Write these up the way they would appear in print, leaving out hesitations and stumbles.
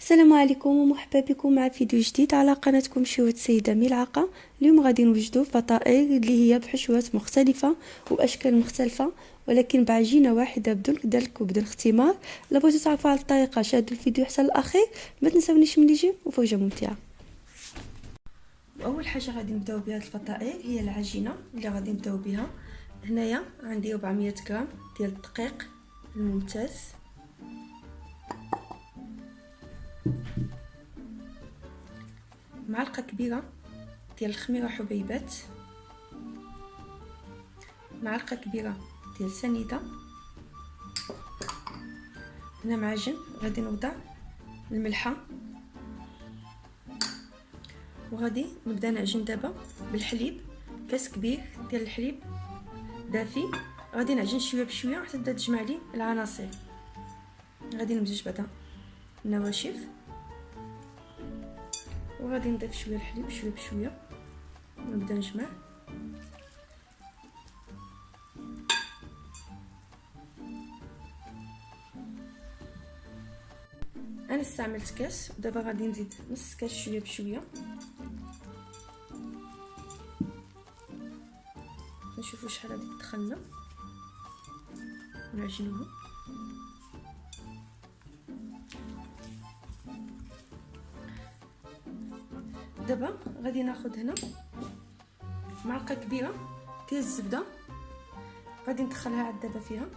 السلام عليكم ومرحبا بكم مع فيديو جديد على قناتكم شهوة السيدة ملعقة. اليوم غادي نوجدوا فطائر اللي هي بحشوات مختلفة واشكال مختلفة، ولكن بعجينه واحده بدون دلك وبدون اختمار. الا بغيتو تعرفوا على الطريقه شاهدوا الفيديو حتى الاخير، ما تنساونيش من يجي مفاجاه ممتعه. اول حاجه غادي نبداو بها الفطائر هي العجينه اللي غادي نبداو بها. هنايا عندي 400 غرام ديال الدقيق الممتاز، معلقه كبيره ديال الخميره حبيبات، معلقه كبيره ديال سنيده. هنا معجن غادي نوضع الملحه، وغادي نبدا نعجن دابا بالحليب. كاس كبير ديال الحليب دافي، غادي نعجن شويه بشويه حتى تبدا تجمع لي العناصر. غادي نمزج بعدا النواشف، وغادي نضيف شويه الحليب شويه بشويه ونبدا نجمع. انا استعملت كاس، ودابا غادي نزيد نص كاس شويه بشويه. نشوفوا شحال غادي تدخلنا ونعجنوها. دابا غادي ناخذ هنا معلقه كبيره ديال الزبده، غادي ندخلها عاد دابا فيها.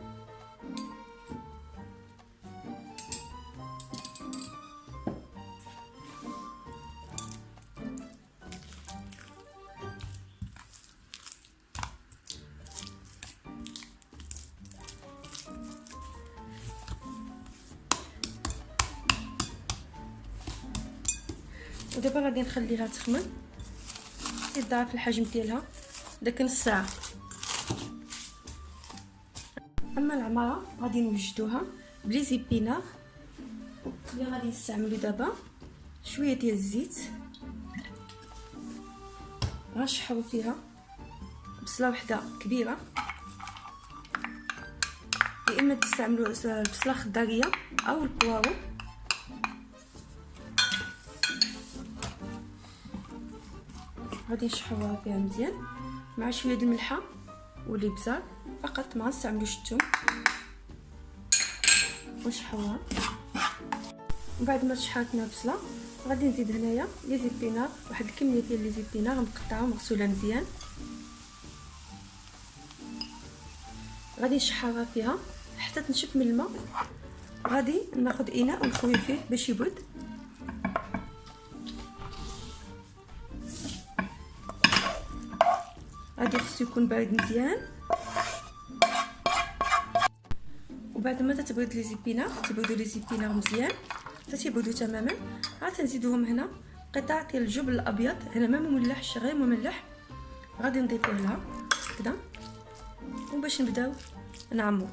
ودابا غادي نخليها تخمم تضاعف الحجم ديالها داك نص ساعه. اما العماره غادي نوجدوها بلي زيبينار اللي غادي نستعملو دابا. شويه ديال الزيت، غنشحرو فيها بصله وحده كبيره، يا اما تستعملوا البصله خضاريه او البوارو. غادي نشحروها فيها مزيان مع شويه د الملحه والابزار فقط، ما نستعملوش الثوم. ونشحروها. وبعد ما شحرتنا البصله غادي نزيد هنايا لي زيبينار، واحد الكميه ديال لي زيبينار مقطعه ومغسوله مزيان. غادي نشحرها فيها حتى تنشف من الماء. غادي ناخذ اناء ونخوي فيه باش يبرد. غادي خصو يكون بارد مزيان. وبعد ما تتبرد لي زيبينار، تبردوا لي زيبينار مزيان حتى تيبردوا تماما، عاد تنزيدوهم هنا قطع ديال الجبن الابيض، هنا ما مملحش غير مملح. غادي نضيفوه لها كذا وباش نبداو نعمو.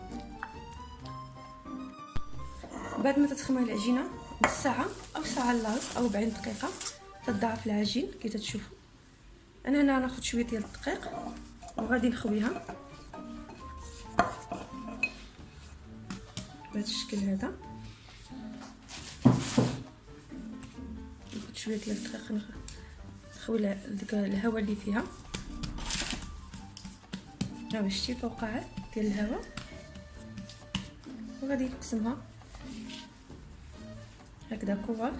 بعد ما تتخمر العجينه نص ساعه او ساعه الا ربع او 40 دقيقه تضاعف العجين كي تتشوفوا. انا هنا ناخذ شويه ديال الدقيق وغادي نخويها بهذا الشكل هذا. ناخذ شويه ديال الدقيق نخوي ديك الهواء اللي فيها. ها شتي فوقعات ديال الهواء، وغادي نقسمها هكذا كره.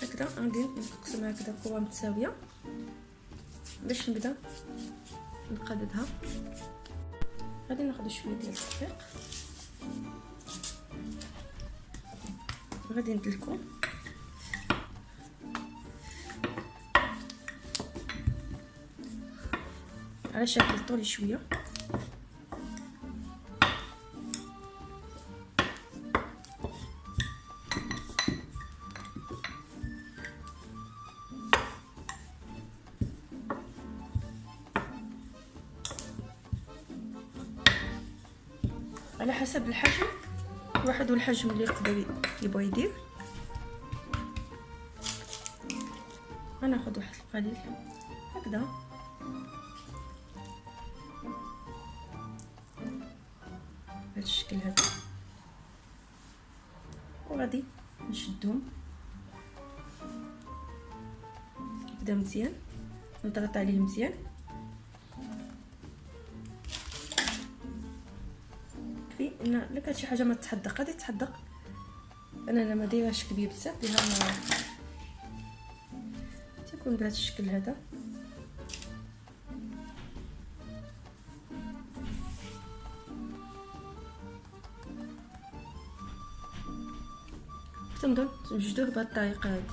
هكذا غادي نقسمها هكذا كره متساويه باش نبدا نقاددها. غادي ناخذ شويه ديال الدقيق، غادي ندلكو على شكل طولي شويه. على حسب الحجم واحد والحجم اللي يقدر يبغى يدير. غناخد واحد القليل هكذا بهذا الشكل هذا، وغادي نشدهم كدا مزيان، نضغط عليه مزيان. كفي ان الا كانت شي حاجه ما تحدق غادي تحدق، انا ما دايرهاش كبير بزاف، ديرها تكون بهذا الشكل هذا. تنظن نوجدوه بهذه الطريقه هذه.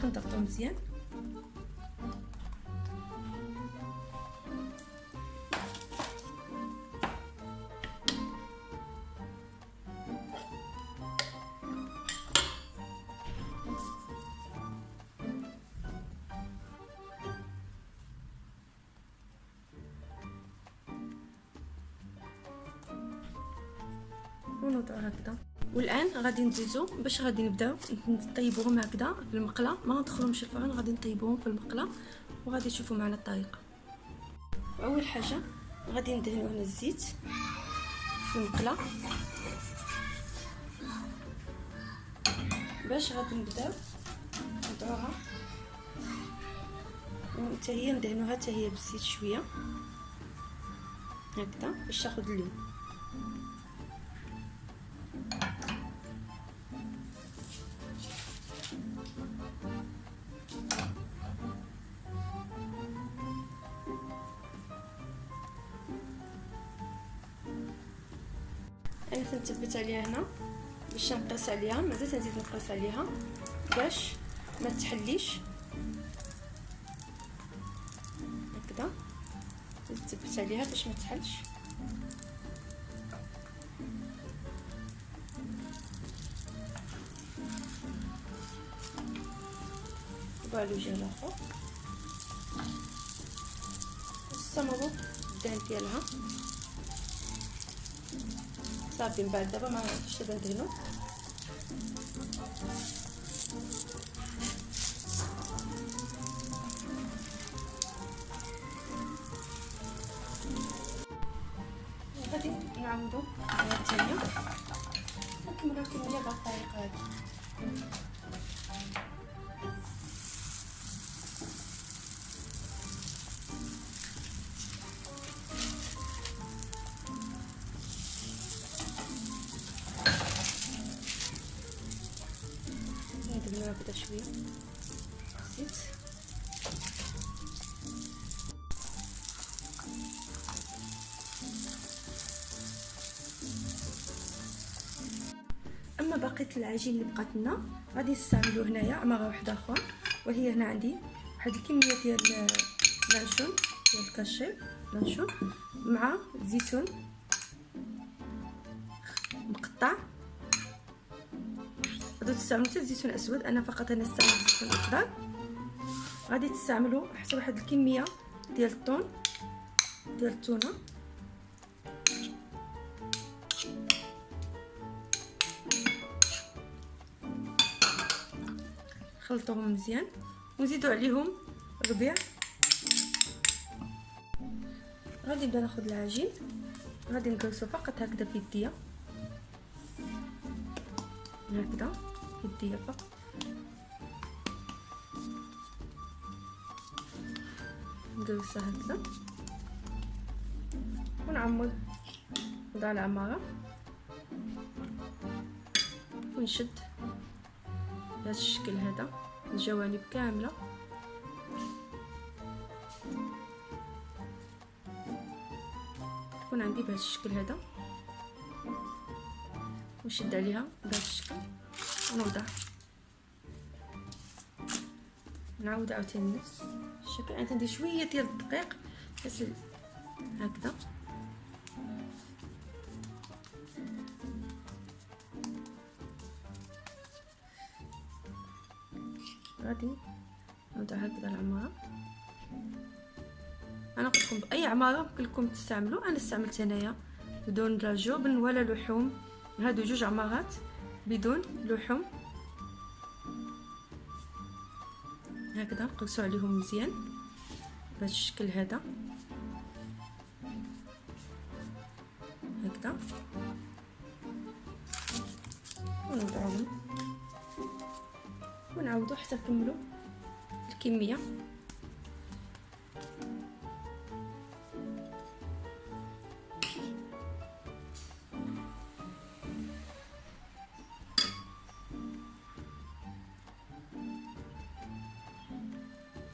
نضغطو مزيان. ونوضعو هكذا. والان غادي ندوزو باش غادي نبداو نطيبوهم هكذا في المقله، ما ندخلهمش الفرن، غادي نطيبوهم في المقله وغادي تشوفوا معنا الطريقه. اول حاجه غادي ندهنو هنا الزيت في المقله باش غادي نبداو نوضعوها، وحتى هي ندهنوها حتى هي بالزيت شويه هكذا باش تاخذ اللون. انا تنثبت عليها هنا باش نقص عليها، مازال تنزيد نقص عليها باش ما تحليش هكذا. نثبت عليها باش ما تحلش. بالو جهه الاخر نستمروا الدهن ديالها صافي. من بعد دابا ما عرفتش دابا ندهنو. غادي نعاودو المره الثانيه نكملو الكميه بهذه الطريقه هذه. ندهنوها هكذا شويه زيت. اما بقيه العجين اللي بقات لنا غادي نستعملوه هنايا مره واحده اخرى، وهي هنا عندي واحد الكميه ديال لانشون ديال الكاشير لانشون مع زيتون مقطع. غادي تستعملوا حتى الزيتون الاسود، انا فقط انا استعملت الزيتون الاخضر. غادي تستعملوا حتى واحد الكميه ديال الطون ديال التونه، خلطوهم مزيان ونزيدوا عليهم ربيع. غادي نبدا ناخذ العجين، غادي نقرصو فقط هكذا بيديا هكذا بيديا فقط. نقرصها هكذا ونعمر نضع العماره ونشد بهذا الشكل هذا الجوانب كامله. تكون عندي بهذا الشكل هذا ونشد عليها بهذا الشكل ونوضع، نعاود عاوتاني نفس الشكل. انا ندير شويه ديال الدقيق بس هكذا غادي نوضع هكذا العماره. انا قلت لكم باي عماره ممكن لكم تستعملوا، انا استعملت هنايا بدون لا جبن ولا لحوم، هادو جوج عمارات بدون لحوم هكذا. نقصوا عليهم مزيان بهذا الشكل هذا هكذا ونوضعهم ونعاودوا حتى نكملوا الكميه.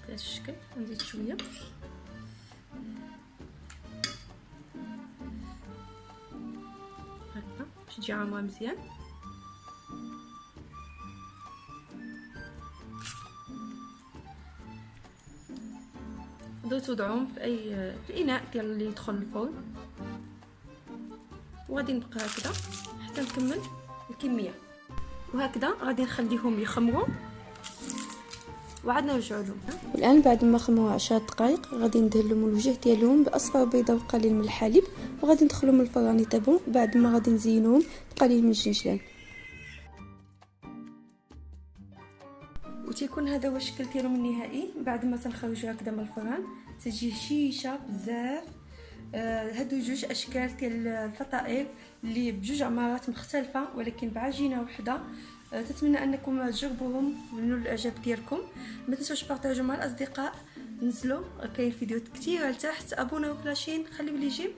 بهذا الشكل نزيد شويه هكا باش تجي عامره مزيان. تقدروا توضعوهم في الاناء ديال اللي يدخل الفرن، وغادي نبقى هكذا حتى نكمل الكميه. وهكذا غادي نخليهم يخمروا وعاد نرجعوا لهم. والان بعد ما خمروا 10 دقائق غادي ندهن لهم الوجه ديالهم باصفر بيضه وقليل من الحليب، وغادي ندخلهم الفران يطيبوا. بعد ما غادي نزينوهم بقليل من الجنجلان. وتيكون هذا هو الشكل ديالهم النهائي بعد ما تنخرجوا هكذا من الفران. تجي شيشه بزاف. هادو جوج اشكال ديال الفطائر اللي بجوج عمارات مختلفه ولكن بعجينه وحده. تتمنى انكم تجربوهم ونولوا الاعجاب ديالكم. ما تنسوش بارطاجوا مع الاصدقاء، نزلوا كاين فيديوهات كثيره لتحت، ابوناو في لاشين، خليو لي جيم،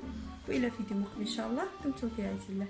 والى فيديو مقبل ان شاء الله. دمتم في عز الله.